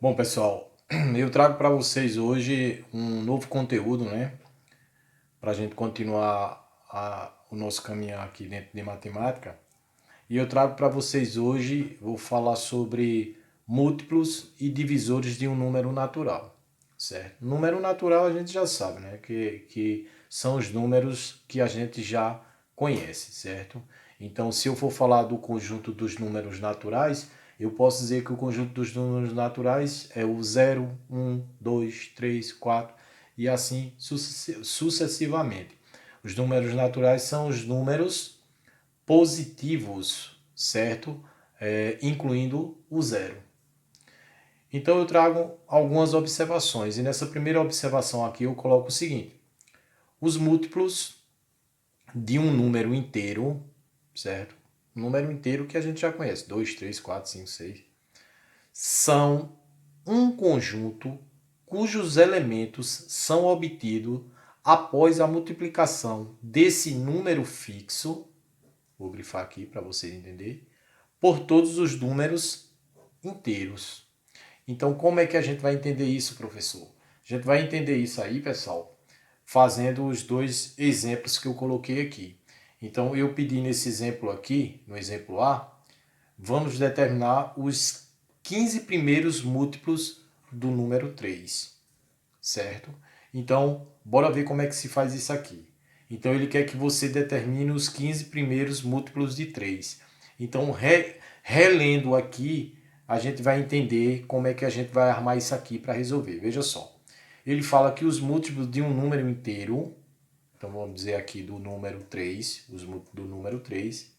Bom, pessoal, eu trago para vocês hoje um novo conteúdo, né? Para a gente continuar o nosso caminhar aqui dentro de matemática. E eu trago para vocês hoje, vou falar sobre múltiplos e divisores de um número natural, certo? Número natural a gente já sabe, né? Que são os números que a gente já conhece, certo? Então, se eu for falar do conjunto dos números naturais, eu posso dizer que o conjunto dos números naturais é o 0, 1, 2, 3, 4 e assim sucessivamente. Os números naturais são os números positivos, certo? Incluindo o zero. Então eu trago algumas observações e nessa primeira observação aqui eu coloco o seguinte: os múltiplos de um número inteiro, certo? Um número inteiro que a gente já conhece, 2, 3, 4, 5, 6, são um conjunto cujos elementos são obtidos após a multiplicação desse número fixo, vou grifar aqui para vocês entenderem, por todos os números inteiros. Então, como é que a gente vai entender isso, professor? A gente vai entender isso aí, pessoal, fazendo os dois exemplos que eu coloquei aqui. Então, eu pedi nesse exemplo aqui, no exemplo A, vamos determinar os 15 primeiros múltiplos do número 3, certo? Então, bora ver como é que se faz isso aqui. Então, ele quer que você determine os 15 primeiros múltiplos de 3. Então, relendo aqui, a gente vai entender como é que a gente vai armar isso aqui para resolver. Veja só. Ele fala que os múltiplos de um número inteiro, então vamos dizer aqui do número 3, os múltiplos do número 3,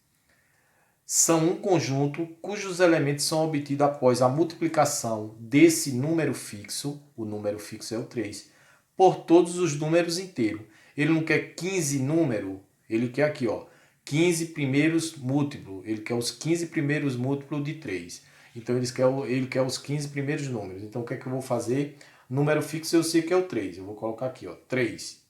são um conjunto cujos elementos são obtidos após a multiplicação desse número fixo, o número fixo é o 3, por todos os números inteiros. Ele não quer 15 números, ele quer aqui, ó, 15 primeiros múltiplos. Ele quer os 15 primeiros múltiplos de 3. Então ele quer os 15 primeiros números. Então o que é que eu vou fazer? Número fixo eu sei que é o 3. Eu vou colocar aqui, ó, 3.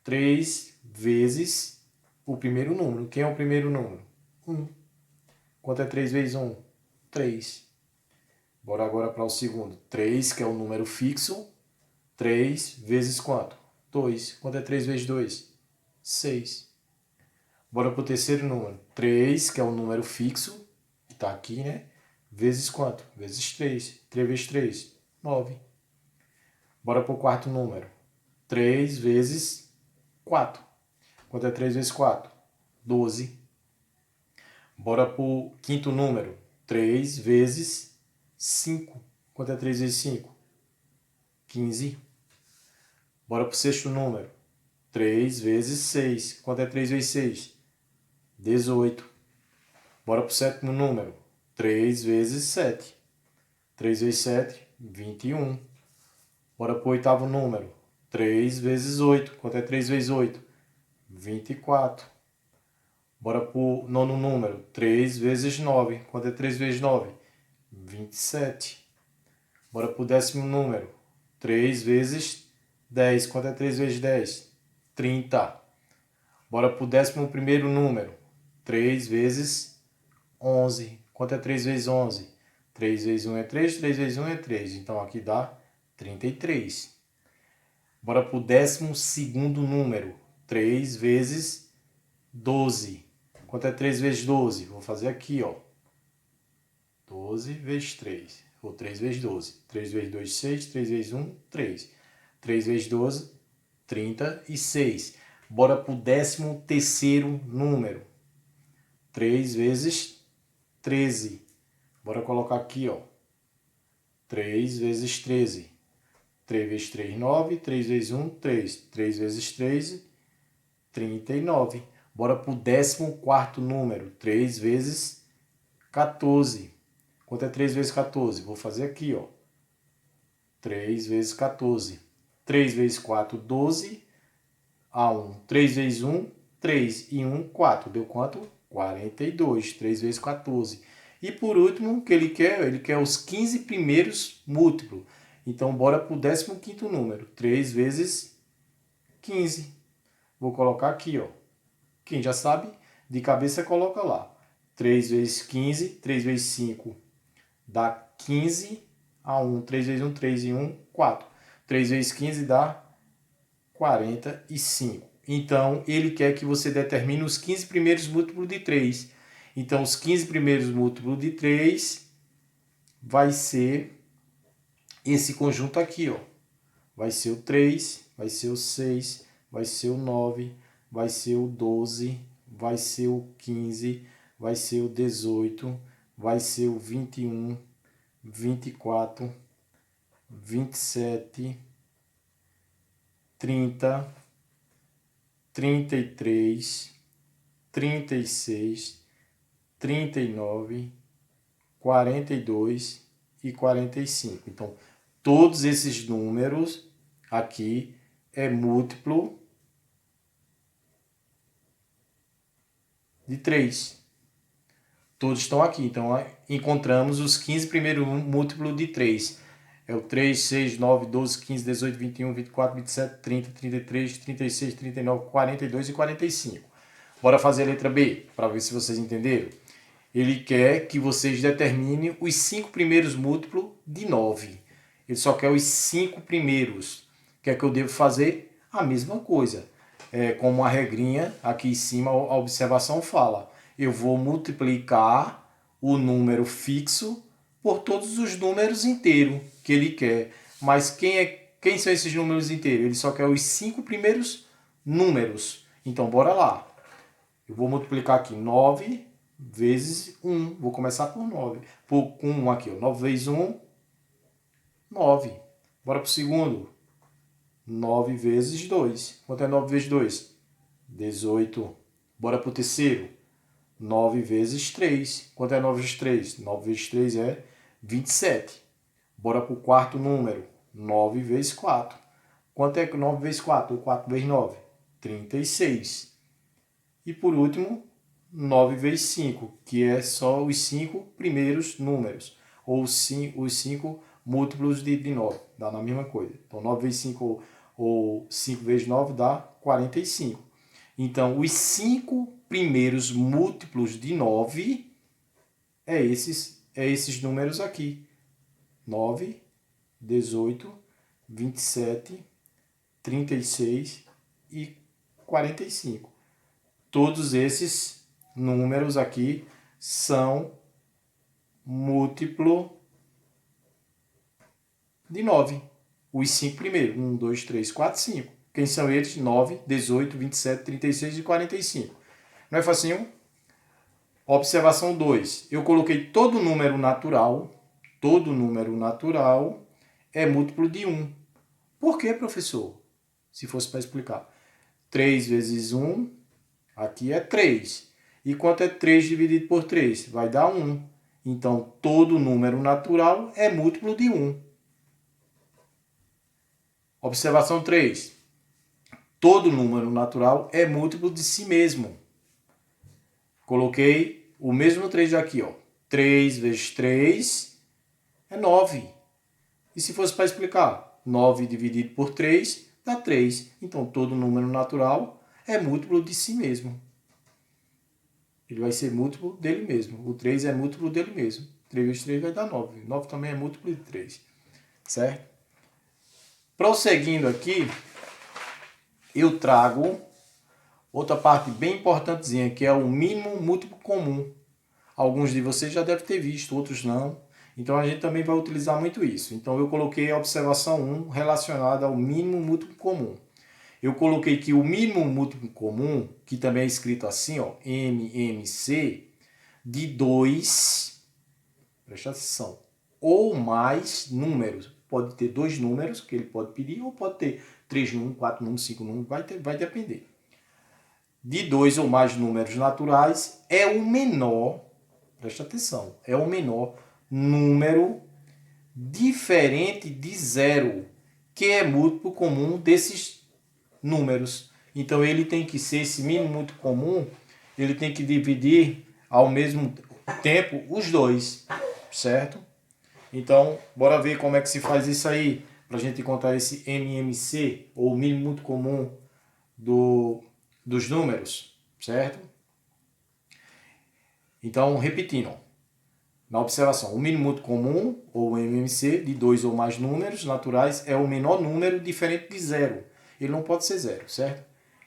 3 vezes o primeiro número. Quem é o primeiro número? 1. Quanto é 3 vezes 1? 3. Bora agora para o segundo. 3, que é o número fixo. 3 vezes quanto? 2. Quanto é 3 vezes 2? 6. Bora para o terceiro número. 3, que é o número fixo, que está aqui, né? Vezes quanto? Vezes 3. 3 vezes 3? 9. Bora para o quarto número. 3 vezes 4. Quanto é 3 vezes 4? 12. Bora para o quinto número. 3 vezes 5. Quanto é 3 vezes 5? 15. Bora para o sexto número. 3 vezes 6. Quanto é 3 vezes 6? 18. Bora para o sétimo número. 3 vezes 7. 3 vezes 7? 21. Bora para o oitavo número. 3 vezes 8. Quanto é 3 vezes 8? 24. Bora para o nono número. 3 vezes 9. Quanto é 3 vezes 9? 27. Bora para o décimo número. 3 vezes 10. Quanto é 3 vezes 10? 30. Bora para o décimo primeiro número. 3 vezes 11. Quanto é 3 vezes 11? 3 vezes 1 é 3, 3 vezes 1 é 3. Então aqui dá 33. Bora para o décimo segundo número. 3 vezes 12. Quanto é 3 vezes 12? Vou fazer aqui, ó. 12 vezes 3. Ou 3 vezes 12. 3 vezes 2, 6. 3 vezes 1, 3. 3 vezes 12, 36. Bora para o 13º número. 3 vezes 13. Bora colocar aqui, ó. 3 vezes 13. 3 vezes 3, 9. 3 vezes 1, 3. 3 vezes 13, 39. Bora para o 14º número. 3 vezes 14. Quanto é 3 vezes 14? Vou fazer aqui, ó. 3 vezes 14. 3 vezes 4, 12. A 1. 3 vezes 1, 3. E 1, 4. Deu quanto? 42. 3 vezes 14. E por último, o que ele quer? Ele quer os 15 primeiros múltiplos. Então, bora para o 15º número. 3 vezes 15. Vou colocar aqui, ó. Quem já sabe, de cabeça coloca lá. 3 vezes 15, 3 vezes 5 dá 15. a 1. 3 vezes 1, 3 e 1, 4. 3 vezes 15 dá 45. Então, ele quer que você determine os 15 primeiros múltiplos de 3. Então, os 15 primeiros múltiplos de 3 vai ser esse conjunto aqui, ó. Vai ser o 3, vai ser o 6, vai ser o 9, vai ser o 12, vai ser o 15, vai ser o 18, vai ser o 21, 24, 27, 30, 33, 36, 39, 42 e 45. Então, todos esses números aqui é múltiplo de 3. Todos estão aqui. Então, encontramos os 15 primeiros múltiplos de 3. É o 3, 6, 9, 12, 15, 18, 21, 24, 27, 30, 33, 36, 39, 42 e 45. Bora fazer a letra B, para ver se vocês entenderam. Ele quer que vocês determinem os 5 primeiros múltiplos de 9. Ele só quer os 5 primeiros. O que é que eu devo fazer? A mesma coisa. Como a regrinha aqui em cima, a observação fala. Eu vou multiplicar o número fixo por todos os números inteiros que ele quer. Mas quem são esses números inteiros? Ele só quer os 5 primeiros números. Então, bora lá. Eu vou multiplicar aqui 9 vezes 1. Vou começar por 9. Com 1 aqui, ó. 9 vezes 1, 9. Bora para o segundo. 9 vezes 2. Quanto é 9 vezes 2? 18. Bora para o terceiro. 9 vezes 3. Quanto é 9 vezes 3? 9 vezes 3 é 27. Bora para o quarto número. 9 vezes 4. Quanto é 9 vezes 4? Ou 4 vezes 9? 36. E por último, 9 vezes 5, que é só os 5 primeiros números. Ou os 5 múltiplos de 9. Dá na mesma coisa. Então, 9 vezes 5 ou 5 vezes 9 dá 45. Então, os 5 primeiros múltiplos de 9 é esses números aqui. 9, 18, 27, 36 e 45. Todos esses números aqui são múltiplo de 9. Os 5 primeiros. 1, 2, 3, 4, 5. Quem são eles? 9, 18, 27, 36 e 45. Não é facinho? Observação 2. Eu coloquei todo número natural. Todo número natural é múltiplo de 1. Por que, professor? Se fosse para explicar. 3 vezes 1, aqui é 3. E quanto é 3 dividido por 3? Vai dar 1. Então, todo número natural é múltiplo de 1. Observação 3. Todo número natural é múltiplo de si mesmo. Coloquei o mesmo 3 aqui, ó. 3 vezes 3 é 9. E se fosse para explicar? 9 dividido por 3 dá 3. Então, todo número natural é múltiplo de si mesmo. Ele vai ser múltiplo dele mesmo. O 3 é múltiplo dele mesmo. 3 vezes 3 vai dar 9. 9 também é múltiplo de 3. Certo? Prosseguindo aqui, eu trago outra parte bem importantezinha, que é o mínimo múltiplo comum. Alguns de vocês já devem ter visto, outros não. Então, a gente também vai utilizar muito isso. Então, eu coloquei a observação 1 relacionada ao mínimo múltiplo comum. Eu coloquei que o mínimo múltiplo comum, que também é escrito assim, ó, MMC, de 2, presta atenção, ou mais números. Pode ter 2 números que ele pode pedir, ou pode ter 3 números, 4 números, 5 números, vai depender. De 2 ou mais números naturais é o menor, presta atenção, é o menor número diferente de 0, que é múltiplo comum desses números. Então, ele tem que ser, esse mínimo múltiplo comum, ele tem que dividir ao mesmo tempo os dois, certo? Então, bora ver como é que se faz isso aí, para a gente encontrar esse MMC, ou mínimo múltiplo comum dos números, certo? Então, repetindo, na observação, o mínimo múltiplo comum, ou MMC de 2 ou mais números naturais é o menor número diferente de zero. Ele não pode ser zero, certo?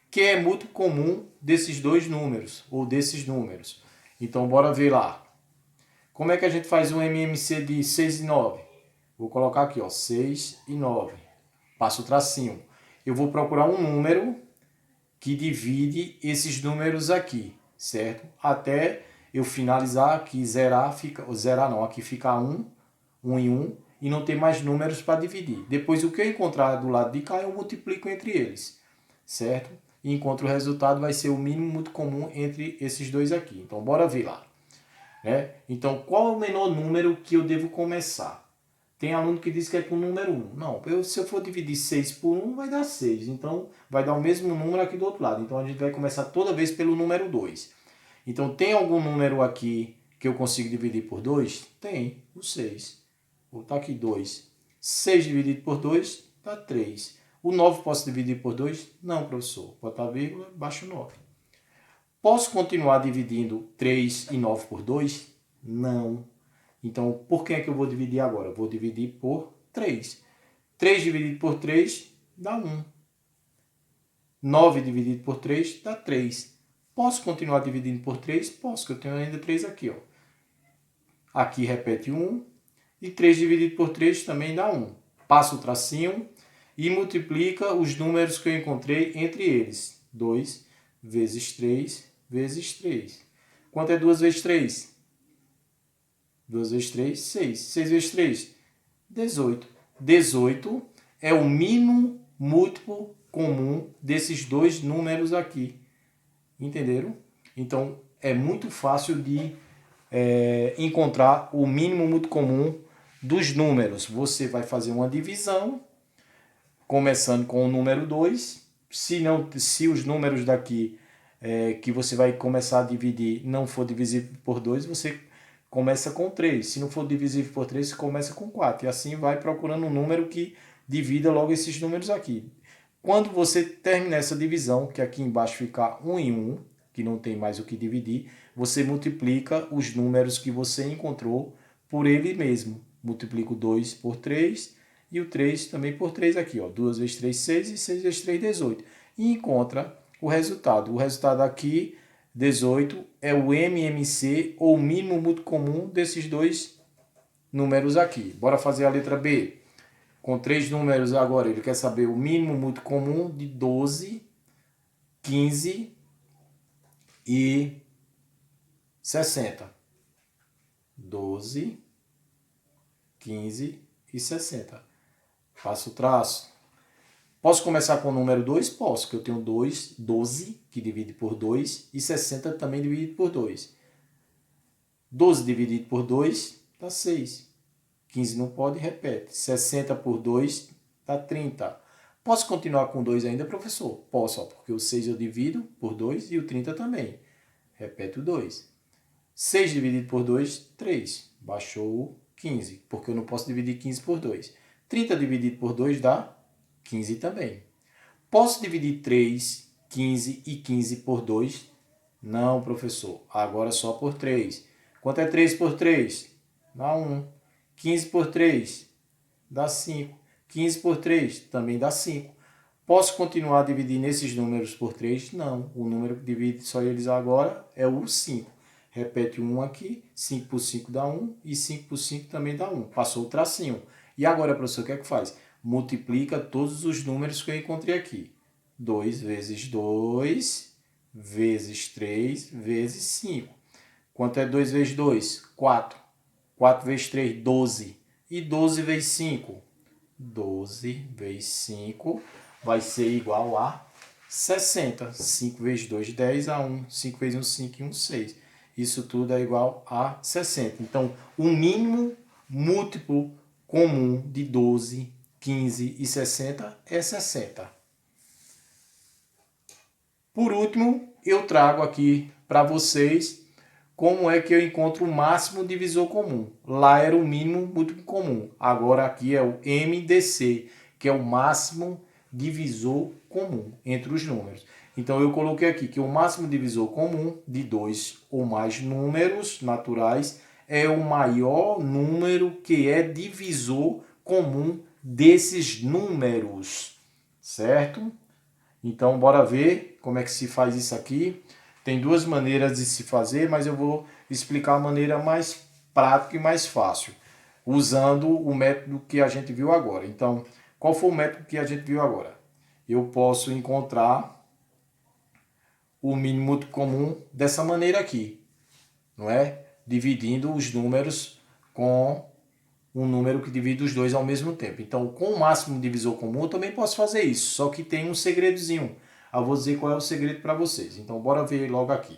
Que é múltiplo comum desses dois números, ou desses números. Então, bora ver lá. Como é que a gente faz um MMC de 6 e 9? Vou colocar aqui, ó, 6 e 9. Passo o tracinho. Eu vou procurar um número que divide esses números aqui, certo? Até eu finalizar aqui, zerar não, aqui fica 1, 1 e 1, e não ter mais números para dividir. Depois, o que eu encontrar do lado de cá, eu multiplico entre eles, certo? E encontro o resultado, vai ser o mínimo muito comum entre esses dois aqui. Então, bora ver lá. Né? Então, qual é o menor número que eu devo começar? Tem aluno que diz que é com o número 1. Não, se eu for dividir 6 por 1, vai dar 6. Então, vai dar o mesmo número aqui do outro lado. Então, a gente vai começar toda vez pelo número 2. Então, tem algum número aqui que eu consigo dividir por 2? Tem, o 6. Vou botar aqui 2. 6 dividido por 2 dá 3. O 9 posso dividir por 2? Não, professor. Botar vírgula, baixo 9. Posso continuar dividindo 3 e 9 por 2? Não. Então, por que é que eu vou dividir agora? Eu vou dividir por 3. 3 dividido por 3 dá 1. 9 dividido por 3 dá 3. Posso continuar dividindo por 3? Posso, que eu tenho ainda 3 aqui. Ó. Aqui repete 1. E 3 dividido por 3 também dá 1. Passa o tracinho e multiplica os números que eu encontrei entre eles. 2 vezes 3 vezes 3. Quanto é 2 vezes 3? 2 vezes 3, 6. 6 vezes 3, 18. 18 é o mínimo múltiplo comum desses dois números aqui. Entenderam? Então, é muito fácil de encontrar o mínimo múltiplo comum dos números. Você vai fazer uma divisão, começando com o número 2. Se os números daqui que você vai começar a dividir não for divisível por 2, você começa com 3. Se não for divisível por 3, você começa com 4. E assim vai procurando um número que divida logo esses números aqui. Quando você terminar essa divisão, que aqui embaixo fica 1 em 1, que não tem mais o que dividir, você multiplica os números que você encontrou por ele mesmo. Multiplica o 2 por 3 e o 3 também por 3 aqui. Ó. 2 vezes 3, 6 e 6 vezes 3, 18. E encontra o resultado. O resultado aqui, 18, é o MMC, ou mínimo múltiplo comum desses dois números aqui. Bora fazer a letra B. Com 3 números agora, ele quer saber o mínimo múltiplo comum de 12, 15 e 60. 12, 15 e 60. Faço o traço. Posso começar com o número 2? Posso, porque eu tenho 12, que divide por 2, e 60 também dividido por 2. 12 dividido por 2 dá 6. 15 não pode, repete. 60 por 2 dá 30. Posso continuar com 2 ainda, professor? Posso, ó, porque o 6 eu divido por 2 e o 30 também. Repete o 2. 6 dividido por 2, 3. Baixou 15, porque eu não posso dividir 15 por 2. 30 dividido por 2 dá 15 também. Posso dividir 3, 15 e 15 por 2? Não, professor. Agora só por 3. Quanto é 3 por 3? Dá 1. 15 por 3? Dá 5. 15 por 3? Também dá 5. Posso continuar a dividir nesses números por 3? Não. O número que divide só eles agora é o 5. Repete o 1 aqui. 5 por 5 dá 1. E 5 por 5 também dá 1. Passou o tracinho. E agora, professor, o que é que faz? Multiplica todos os números que eu encontrei aqui. 2 vezes 2, vezes 3, vezes 5. Quanto é 2 vezes 2? 4. 4 vezes 3, 12. E 12 vezes 5? 12 vezes 5 vai ser igual a 60. 5 vezes 2, 10 a 1. 5 vezes 1, 5 e 1, 6. Isso tudo é igual a 60. Então, o mínimo múltiplo comum de 12, 15 e 60 é 60. Por último, eu trago aqui para vocês como é que eu encontro o máximo divisor comum. Lá era o mínimo múltiplo comum. Agora aqui é o MDC, que é o máximo divisor comum entre os números. Então eu coloquei aqui que o máximo divisor comum de 2 ou mais números naturais é o maior número que é divisor comum desses números, certo? Então, bora ver como é que se faz isso aqui. Tem duas maneiras de se fazer, mas eu vou explicar a maneira mais prática e mais fácil, usando o método que a gente viu agora. Então, qual foi o método que a gente viu agora? Eu posso encontrar o mínimo múltiplo comum dessa maneira aqui, não é? Dividindo os números com um número que divide os dois ao mesmo tempo. Então, com o máximo divisor comum, eu também posso fazer isso, só que tem um segredozinho. Eu vou dizer qual é o segredo para vocês. Então, bora ver logo aqui.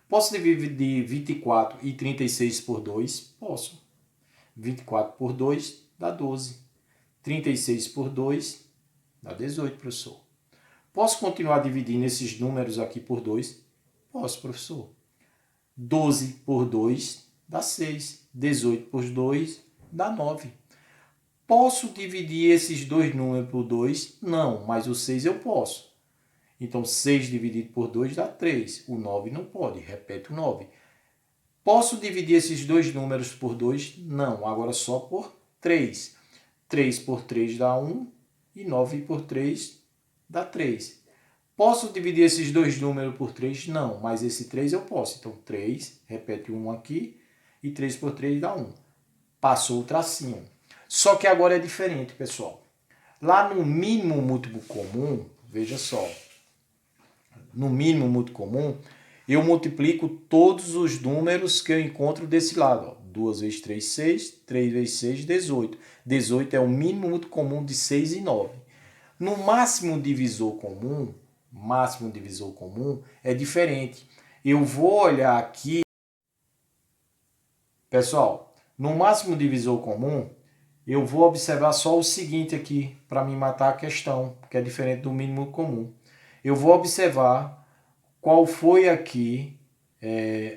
Posso dividir 24 e 36 por 2? Posso. 24 por 2 dá 12. 36 por 2 dá 18, professor. Posso continuar dividindo esses números aqui por 2? Posso, professor. 12 por 2 dá 6. 18 por 2 dá 9. Posso dividir esses dois números por 2? Não, mas o 6 eu posso. Então, 6 dividido por 2 dá 3. O 9 não pode, repete o 9. Posso dividir esses dois números por 2? Não, agora só por 3. 3 por 3 dá 1 e 9 por 3 dá 3. Posso dividir esses dois números por 3? Não, mas esse 3 eu posso. Então, 3, repete 1 aqui, e 3 por 3 dá 1. Passou o tracinho. Só que agora é diferente, pessoal. Lá no mínimo múltiplo comum, veja só, no mínimo múltiplo comum, eu multiplico todos os números que eu encontro desse lado. Ó. 2 vezes 3, 6. 3 vezes 6, 18. 18 é o mínimo múltiplo comum de 6 e 9. No máximo divisor comum é diferente. Eu vou olhar aqui, pessoal, no máximo divisor comum, eu vou observar só o seguinte aqui, para me matar a questão, que é diferente do mínimo comum. Eu vou observar qual foi aqui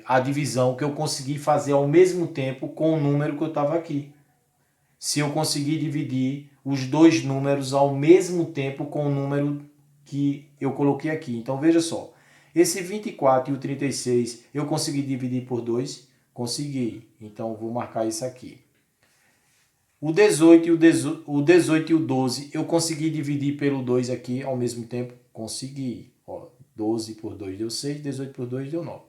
a divisão que eu consegui fazer ao mesmo tempo com o número que eu estava aqui. Se eu conseguir dividir os dois números ao mesmo tempo com o número que eu coloquei aqui. Então, veja só. Esse 24 e o 36 eu consegui dividir por 2? Consegui. Então, vou marcar isso aqui. O 18 e o 12 eu consegui dividir pelo 2 aqui ao mesmo tempo? Consegui. Ó, 12 por 2 deu 6, 18 por 2 deu 9.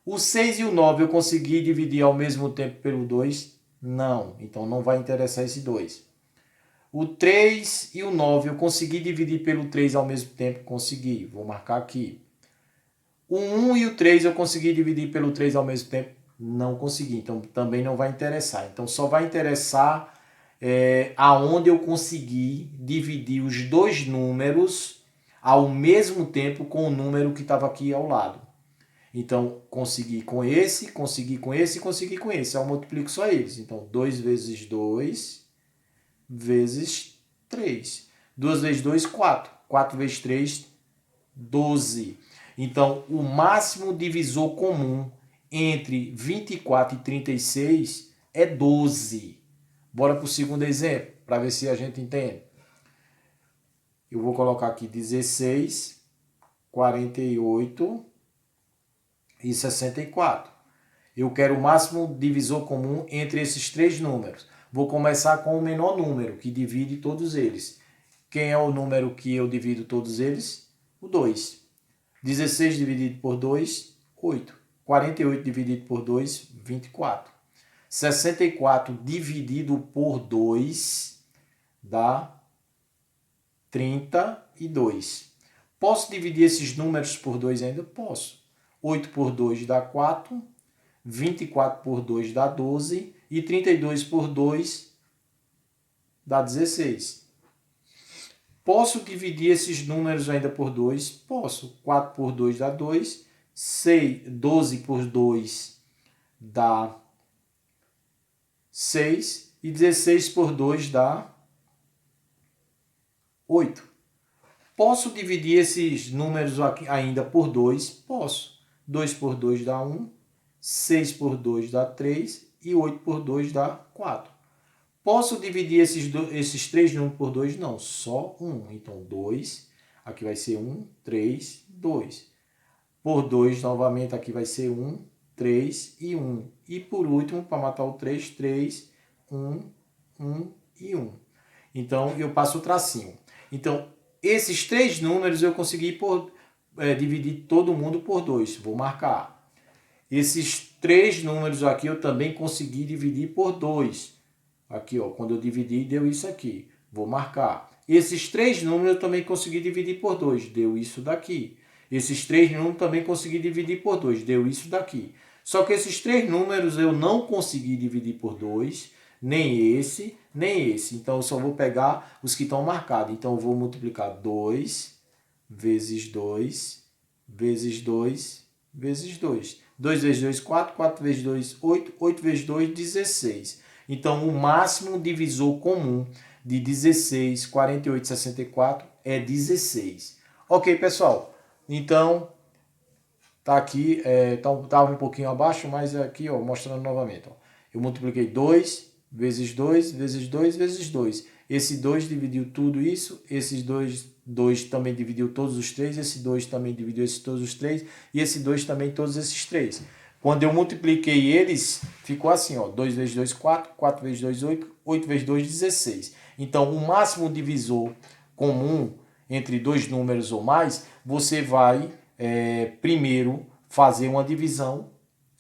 O 6 e o 9 eu consegui dividir ao mesmo tempo pelo 2? Não. Então não vai interessar esse 2. O 3 e o 9 eu consegui dividir pelo 3 ao mesmo tempo? Consegui. Vou marcar aqui. O 1 e o 3 eu consegui dividir pelo 3 ao mesmo tempo? Não consegui. Então também não vai interessar. Então só vai interessar aonde eu consegui dividir os dois números ao mesmo tempo com o número que estava aqui ao lado. Então, consegui com esse, consegui com esse e consegui com esse. Eu multiplico só eles. Então, 2 vezes 2 vezes 3. 2 vezes 2, 4. 4 vezes 3, 12. Então, o máximo divisor comum entre 24 e 36 é 12. Bora para o segundo exemplo, para ver se a gente entende. Eu vou colocar aqui 16, 48 e 64. Eu quero o máximo divisor comum entre esses três números. Vou começar com o menor número, que divide todos eles. Quem é o número que eu divido todos eles? O 2. 16 dividido por 2, 8. 48 dividido por 2, 24. 64 dividido por 2 dá 32. Posso dividir esses números por 2 ainda? Posso. 8 por 2 dá 4, 24 por 2 dá 12 e 32 por 2 dá 16. Posso dividir esses números ainda por 2? Posso. 4 por 2 dá 2, 12 por 2 dá 6 e 16 por 2 dá 8. Posso dividir esses números aqui ainda por 2? Posso. 2 por 2 dá 1, 6 por 2 dá 3 e 8 por 2 dá 4. Posso dividir esses três números por 2? Não, só 1. Então, 2, aqui vai ser 1, 3, 2. Por 2, novamente, aqui vai ser 1, 3 e 1. E por último, para matar o 3, 3, 1, 1 e 1. Então, eu passo o tracinho. Então, esses 3 números eu consegui dividir todo mundo por 2. Vou marcar. Esses 3 números aqui eu também consegui dividir por 2. Aqui, ó, quando eu dividi, deu isso aqui. Vou marcar. Esses 3 números eu também consegui dividir por 2. Deu isso daqui. Esses 3 números também consegui dividir por 2. Deu isso daqui. Só que esses 3 números eu não consegui dividir por 2. Nem esse, nem esse. Então, eu só vou pegar os que estão marcados. Então, eu vou multiplicar 2 vezes 2 vezes 2 vezes 2. 2 vezes 2, 4. 4 vezes 2, 8. 8 vezes 2, 16. Então, o máximo divisor comum de 16, 48, 64 é 16. Ok, pessoal? Então, tá aqui, estava um pouquinho abaixo, mas aqui, ó, mostrando novamente. Ó. Eu multipliquei 2 vezes 2 vezes 2 vezes 2. Esse 2 dividiu tudo isso, esses 2 também dividiu todos os 3, esse 2 também dividiu todos os 3, e esse 2 também todos esses 3. Quando eu multipliquei eles, ficou assim, ó, 2 vezes 2, 4, 4 vezes 2, 8, 8 vezes 2, 16. Então, o máximo divisor comum entre dois números ou mais, você vai primeiro fazer uma divisão,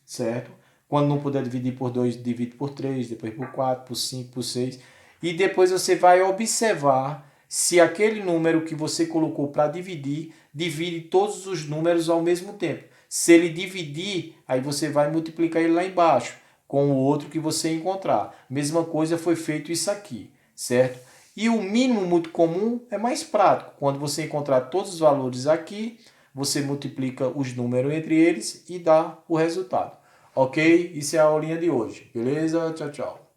certo? Quando não puder dividir por 2, divide por 3, depois por 4, por 5, por 6. E depois você vai observar se aquele número que você colocou para dividir, divide todos os números ao mesmo tempo. Se ele dividir, aí você vai multiplicar ele lá embaixo, com o outro que você encontrar. Mesma coisa foi feito isso aqui, certo? E o mínimo muito comum é mais prático. Quando você encontrar todos os valores aqui, você multiplica os números entre eles e dá o resultado. Ok? Isso é a aulinha de hoje. Beleza? Tchau, tchau.